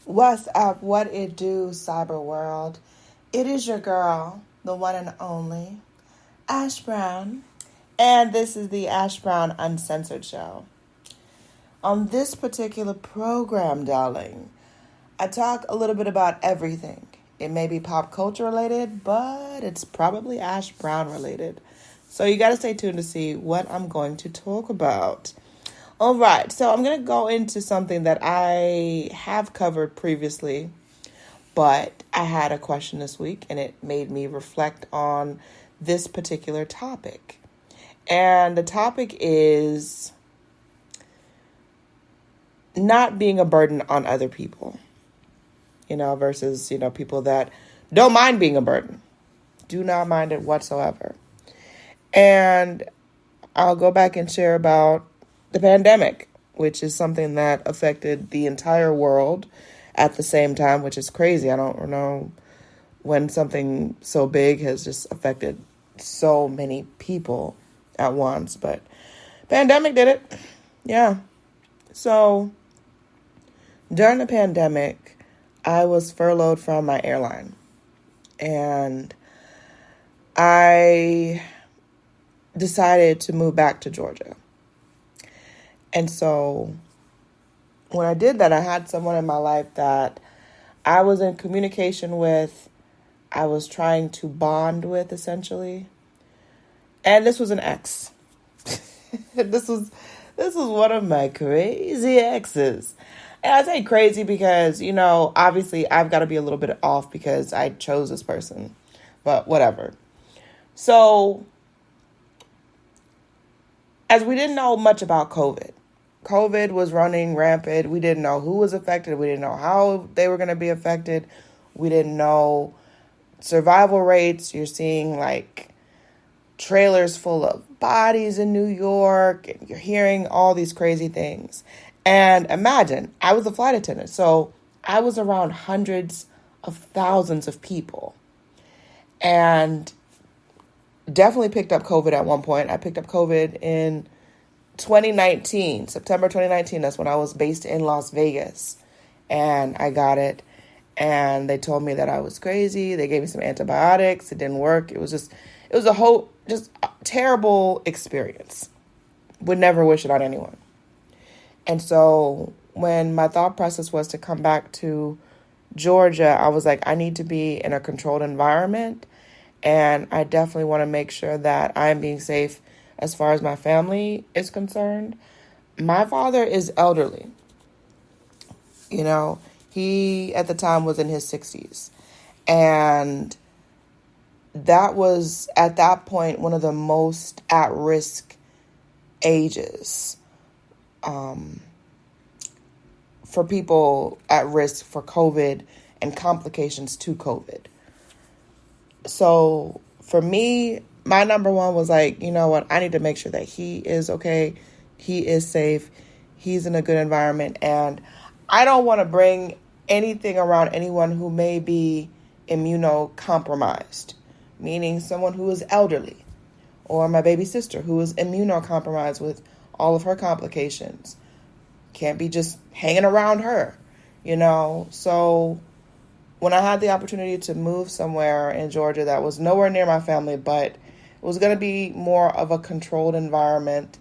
What's up? What it do, cyber world? It is your girl, the one and only, Ash Brown. And this is the Ash Brown Uncensored Show. On this particular program, darling, I talk a little bit about everything. It may be pop culture related, but it's probably Ash Brown related. So you got to stay tuned to see what I'm going to talk about. All right, so I'm going to go into something that I have covered previously, but I had a question this week and it made me reflect on this particular topic. And the topic is not being a burden on other people, versus, people that don't mind being a burden, do not mind it whatsoever. And I'll go back and share about the pandemic, which is something that affected the entire world at the same time, which is crazy. I don't know when something so big has just affected so many people at once, but pandemic did it. Yeah. So during the pandemic, I was furloughed from my airline, and I decided to move back to Georgia. And so when I did that, I had someone in my life that I was in communication with, I was trying to bond with, essentially. And this was an ex. This was one of my crazy exes. And I say crazy because, obviously I've got to be a little bit off because I chose this person. But whatever. So, as we didn't know much about COVID was running rampant. We didn't know who was affected. We didn't know how they were going to be affected. We didn't know survival rates. You're seeing like trailers full of bodies in New York, and you're hearing all these crazy things. And imagine, I was a flight attendant, so I was around hundreds of thousands of people. And definitely picked up COVID at one point. I picked up COVID in 2019, September 2019. That's when I was based in Las Vegas, and I got it. And they told me that I was crazy. They gave me some antibiotics. It didn't work. It was a whole, just a terrible experience. Would never wish it on anyone. And so when my thought process was to come back to Georgia, I was like, I need to be in a controlled environment. And I definitely want to make sure that I'm being safe as far as my family is concerned. My father is elderly. He at the time was in his 60s. And that was, at that point, one of the most at-risk ages for people at risk for COVID and complications to COVID. So for me, my number one was like, you know what? I need to make sure that he is okay. He is safe. He's in a good environment. And I don't want to bring anything around anyone who may be immunocompromised, meaning someone who is elderly, or my baby sister who is immunocompromised with all of her complications. Can't be just hanging around her, So when I had the opportunity to move somewhere in Georgia that was nowhere near my family, but it was going to be more of a controlled environment,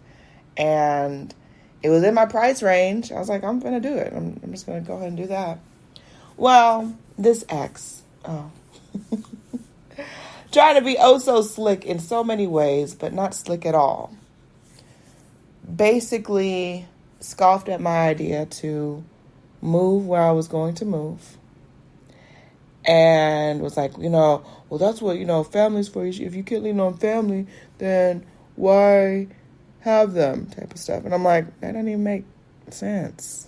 and it was in my price range, I was like, I'm going to do it. I'm just going to go ahead and do that. Well, this ex, trying to be oh so slick in so many ways, but not slick at all, basically scoffed at my idea to move where I was going to move. And was like, well, that's what, family's for. If you can't lean on family, then why have them, type of stuff. And I'm like, that doesn't even make sense.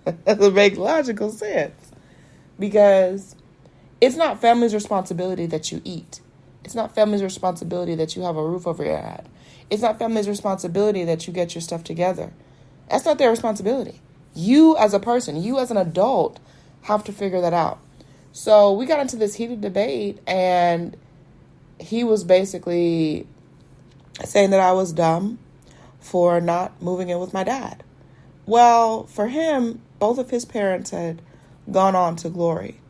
That doesn't make logical sense. Because it's not family's responsibility that you eat. It's not family's responsibility that you have a roof over your head. It's not family's responsibility that you get your stuff together. That's not their responsibility. You as a person, you as an adult, have to figure that out. So we got into this heated debate, and he was basically saying that I was dumb for not moving in with my dad. Well, for him, both of his parents had gone on to glory.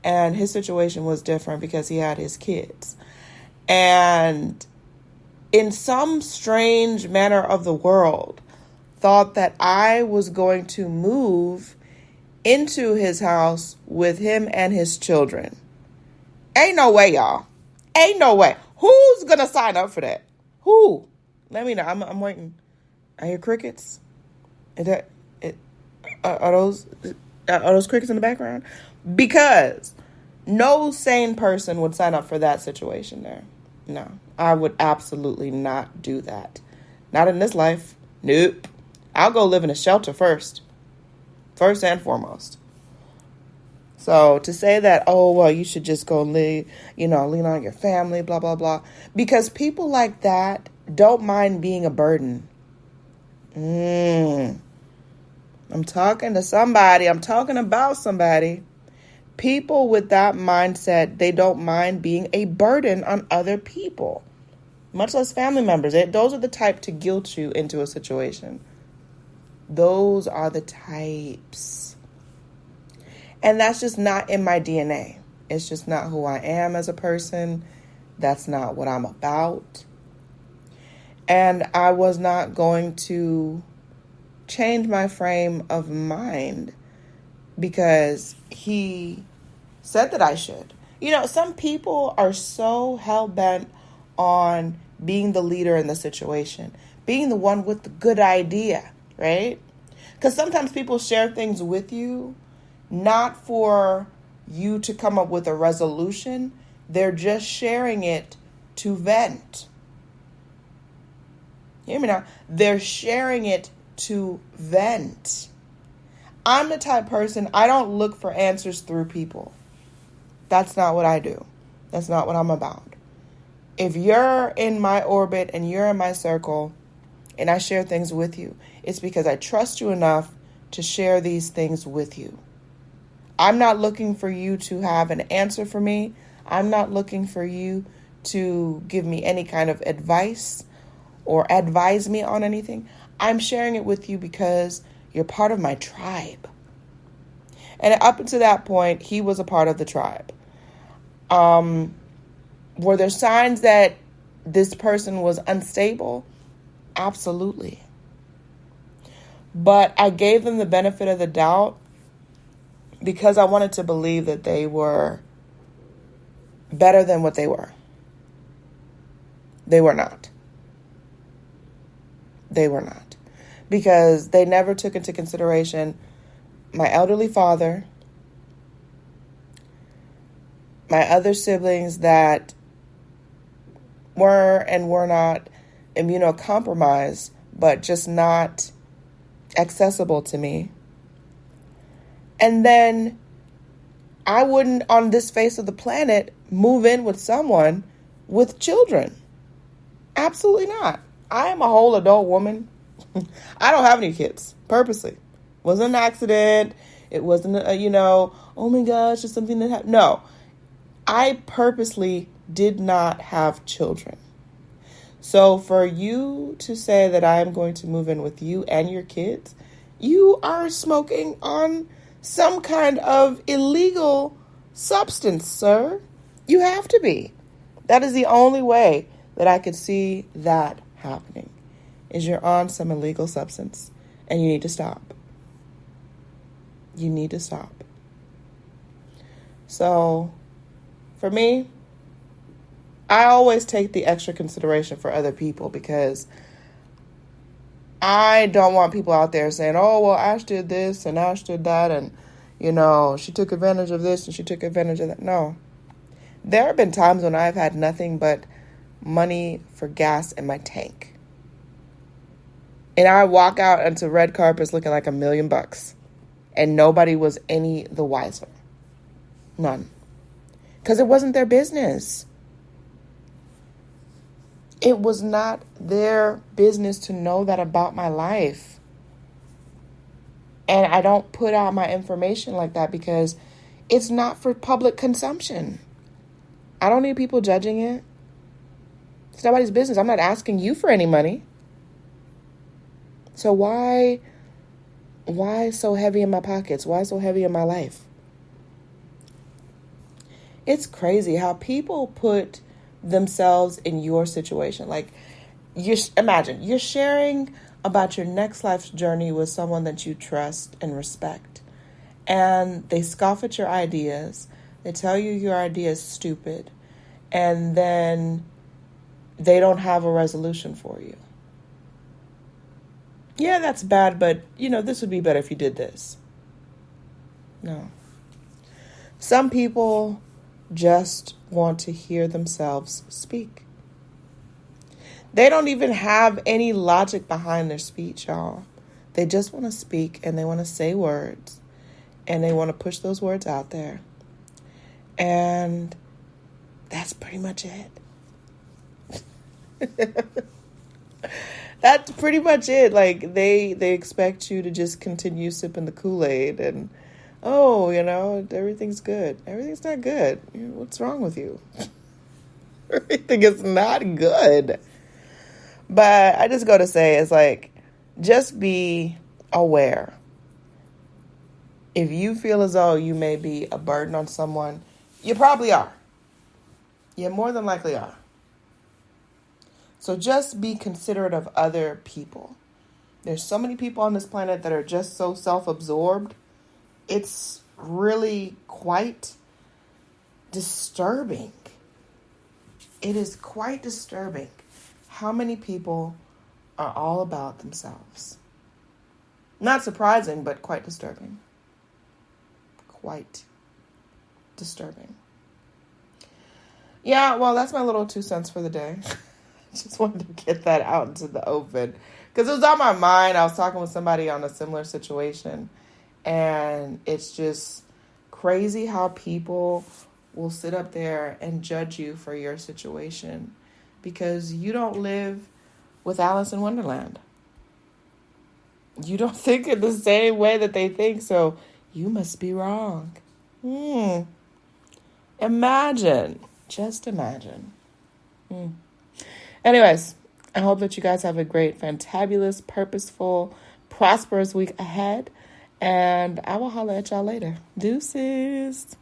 And his situation was different because he had his kids. And in some strange manner of the world, thought that I was going to move into his house with him and his children. Ain't no way, y'all. Ain't no way. Who's going to sign up for that? Who? Let me know. I'm waiting. I hear crickets. Are those crickets in the background? Because no sane person would sign up for that situation there. No, I would absolutely not do that. Not in this life. Nope. I'll go live in a shelter first and foremost. So to say that, oh, well, you should just go lean on your family, blah, blah, blah. Because people like that don't mind being a burden. I'm talking to somebody. I'm talking about somebody. People with that mindset, they don't mind being a burden on other people, much less family members. Those are the type to guilt you into a situation. Those are the types. And that's just not in my DNA. It's just not who I am as a person. That's not what I'm about. And I was not going to change my frame of mind because he said that I should. Some people are so hell-bent on being the leader in the situation, being the one with the good idea, right? Because sometimes people share things with you, not for you to come up with a resolution. They're just sharing it to vent. Hear me now. They're sharing it to vent. I'm the type of person, I don't look for answers through people. That's not what I do. That's not what I'm about. If you're in my orbit and you're in my circle and I share things with you, it's because I trust you enough to share these things with you. I'm not looking for you to have an answer for me. I'm not looking for you to give me any kind of advice or advise me on anything. I'm sharing it with you because you're part of my tribe. And up until that point, he was a part of the tribe. Were there signs that this person was unstable? Absolutely. But I gave them the benefit of the doubt because I wanted to believe that they were better than what they were. They were not. They were not. Because they never took into consideration my elderly father, my other siblings that were and were not immunocompromised, but just not accessible to me. And then I wouldn't, on this face of the planet, move in with someone with children. Absolutely not. I am a whole adult woman. I don't have any kids, purposely. It wasn't an accident. It wasn't, oh my gosh, it's something that happened. No, I purposely did not have children. So for you to say that I am going to move in with you and your kids, you are smoking on some kind of illegal substance, sir. You have to be. That is the only way that I could see that happening, is you're on some illegal substance and you need to stop. You need to stop. So for me, I always take the extra consideration for other people because I don't want people out there saying, oh, well, Ash did this and Ash did that and, she took advantage of this and she took advantage of that. No. There have been times when I've had nothing but money for gas in my tank. And I walk out onto red carpets looking like $1 million and nobody was any the wiser. None. Because it wasn't their business. It was not their business to know that about my life. And I don't put out my information like that because it's not for public consumption. I don't need people judging it. It's nobody's business. I'm not asking you for any money. So why Why so heavy in my pockets? Why so heavy in my life? It's crazy how people put themselves in your situation. Like, imagine you're sharing about your next life's journey with someone that you trust and respect, and they scoff at your ideas. They tell you your idea is stupid, and then they don't have a resolution for you. Yeah, that's bad, but this would be better if you did this. No. Some people just want to hear themselves speak. They don't even have any logic behind their speech, y'all. They just want to speak, and they want to say words, and they want to push those words out there. And that's pretty much it. That's pretty much it. Like, they expect you to just continue sipping the Kool-Aid and, everything's good. Everything's not good. What's wrong with you? Everything is not good. But I just go to say, it's like, just be aware. If you feel as though you may be a burden on someone, you probably are. You more than likely are. So just be considerate of other people. There's so many people on this planet that are just so self-absorbed. It's really quite disturbing. It is quite disturbing how many people are all about themselves. Not surprising, but quite disturbing. Quite disturbing. Yeah, well, that's my little 2 cents for the day. Just wanted to get that out into the open because it was on my mind. I was talking with somebody on a similar situation, and it's just crazy how people will sit up there and judge you for your situation because you don't live with Alice in Wonderland. You don't think in the same way that they think, so you must be wrong. Imagine. Just imagine. Anyways, I hope that you guys have a great, fantabulous, purposeful, prosperous week ahead. And I will holler at y'all later. Deuces.